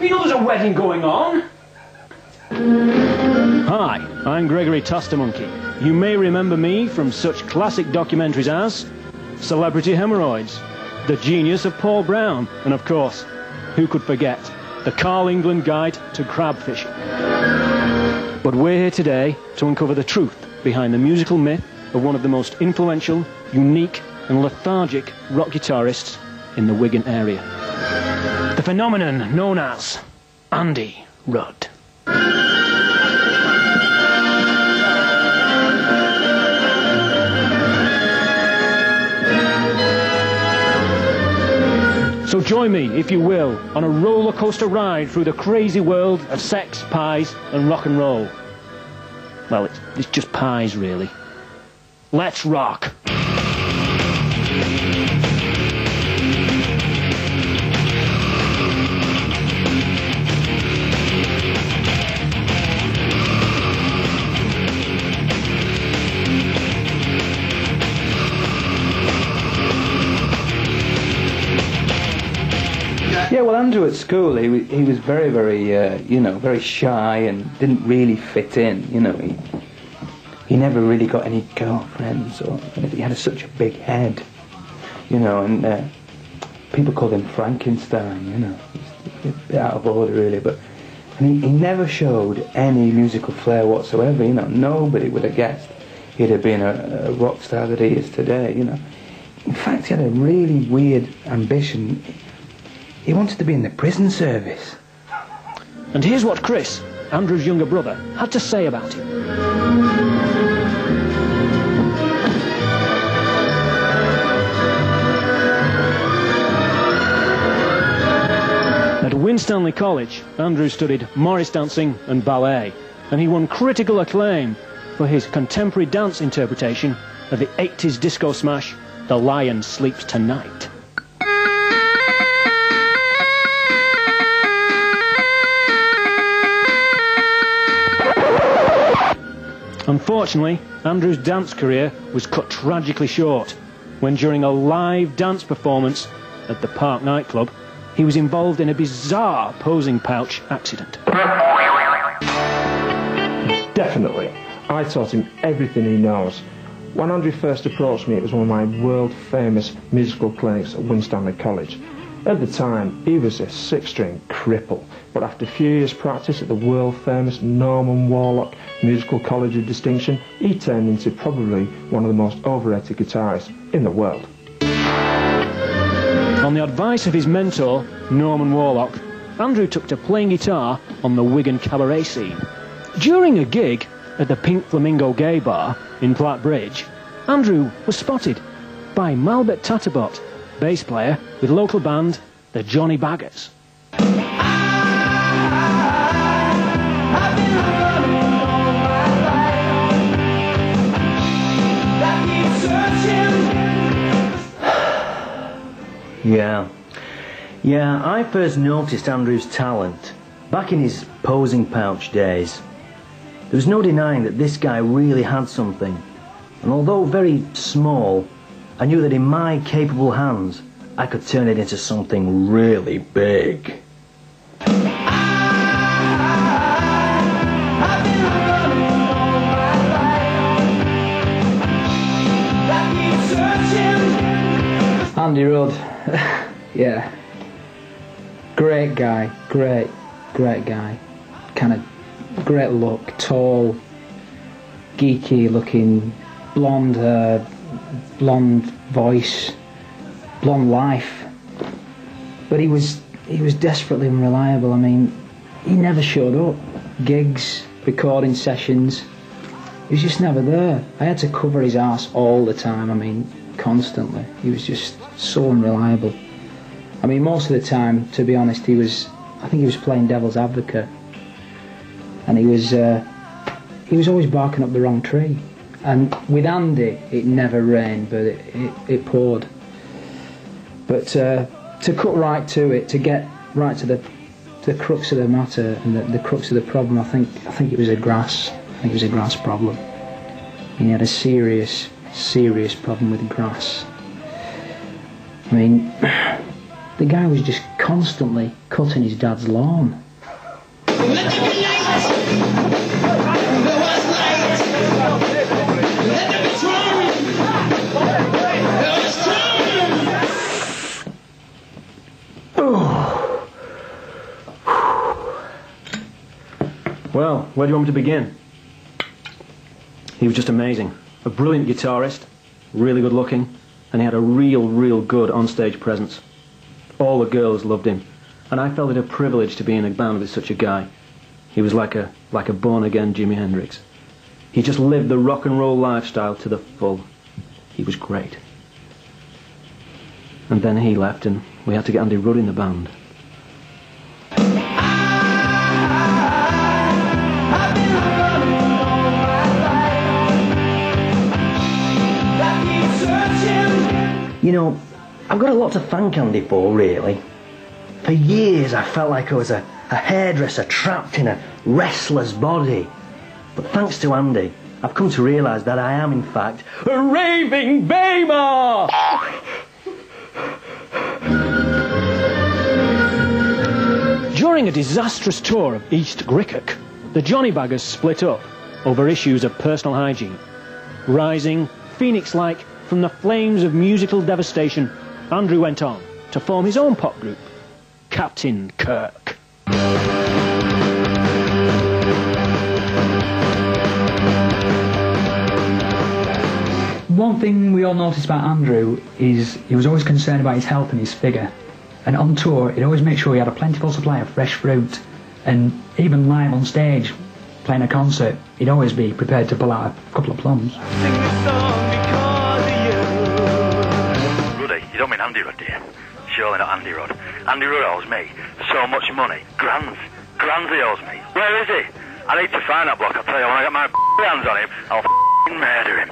You know there's a wedding going on. Hi, I'm Gregory Tostermonkey. You may remember me from such classic documentaries as Celebrity Hemorrhoids, The Genius of Paul Brown, and of course, who could forget, the Carl England Guide to Crab Fishing. But we're here today to uncover the truth behind the musical myth of one of the most influential, unique and lethargic rock guitarists in the Wigan area. The phenomenon known as Andy Rudd. So join me, if you will, on a roller coaster ride through the crazy world of sex, pies and rock and roll. Well, it's just pies, really. Let's rock! Yeah, well, Andrew at school, he was very, very shy and didn't really fit in, He never really got any girlfriends, or he had such a big head, and people called him Frankenstein, He's a bit out of order, really, but he never showed any musical flair whatsoever, Nobody would have guessed he'd have been a rock star that he is today, In fact, he had a really weird ambition. He wanted to be in the prison service. And here's what Chris, Andrew's younger brother, had to say about him. At Winstanley College, Andrew studied Morris dancing and ballet, and he won critical acclaim for his contemporary dance interpretation of the 80s disco smash, The Lion Sleeps Tonight. Unfortunately, Andrew's dance career was cut tragically short when, during a live dance performance at the Park nightclub, he was involved in a bizarre posing pouch accident. Definitely. I taught him everything he knows. When Andrew first approached me, it was one of my world-famous musical clinics at Winstanley College. At the time, he was a six-string cripple, but after a few years' practice at the world-famous Norman Warlock Musical College of Distinction, he turned into probably one of the most overrated guitarists in the world. On the advice of his mentor, Norman Warlock, Andrew took to playing guitar on the Wigan cabaret scene. During a gig at the Pink Flamingo Gay Bar in Platt Bridge, Andrew was spotted by Malbert Tatterbot, bass player with local band the Johnny Baggers. Yeah, I first noticed Andrew's talent back in his posing pouch days. There was no denying that this guy really had something, and although very small, I knew that in my capable hands I could turn it into something really big. Andy Rudd, yeah, great guy, great guy, kind of great look, tall, geeky looking, blonde hair, blonde voice, blonde life, but he was desperately unreliable. I mean, he never showed up, gigs, recording sessions, he was just never there. I had to cover his arse all the time, I mean, constantly. He was just so unreliable. I mean, most of the time, to be honest, I think he was playing devil's advocate, and he was always barking up the wrong tree. And with Andy, it never rained, but it poured. But to cut right to it, to get right to the crux of the matter and the crux of the problem, I think it was a grass. I think it was a grass problem. He had a serious problem with grass. I mean, The guy was just constantly cutting his dad's lawn. Well, where do you want me to begin? He was just amazing. A brilliant guitarist, really good looking, and he had a real good onstage presence. All the girls loved him, and I felt it a privilege to be in a band with such a guy. He was like a born-again Jimi Hendrix. He just lived the rock and roll lifestyle to the full. He was great. And then he left, and we had to get Andy Ruddy in the band. You know, I've got a lot to thank Andy for, really. For years I felt like I was a hairdresser trapped in a wrestler's body. But thanks to Andy, I've come to realise that I am, in fact, a raving Weimar! During a disastrous tour of East Griquoch, the Johnny Baggers split up over issues of personal hygiene. Rising, phoenix-like, from the flames of musical devastation, Andrew went on to form his own pop group, Captain Kirk. One thing we all noticed about Andrew is he was always concerned about his health and his figure. And on tour, he'd always make sure he had a plentiful supply of fresh fruit. And even live on stage, playing a concert, he'd always be prepared to pull out a couple of plums. Ruddy, you don't mean Andy Rudd, do you? Surely not Andy Rudd. Andy Rudd owes me so much money. Grand he owes me. Where is he? I need to find that bloke, I'll tell you. When I get my hands on him, I'll murder him.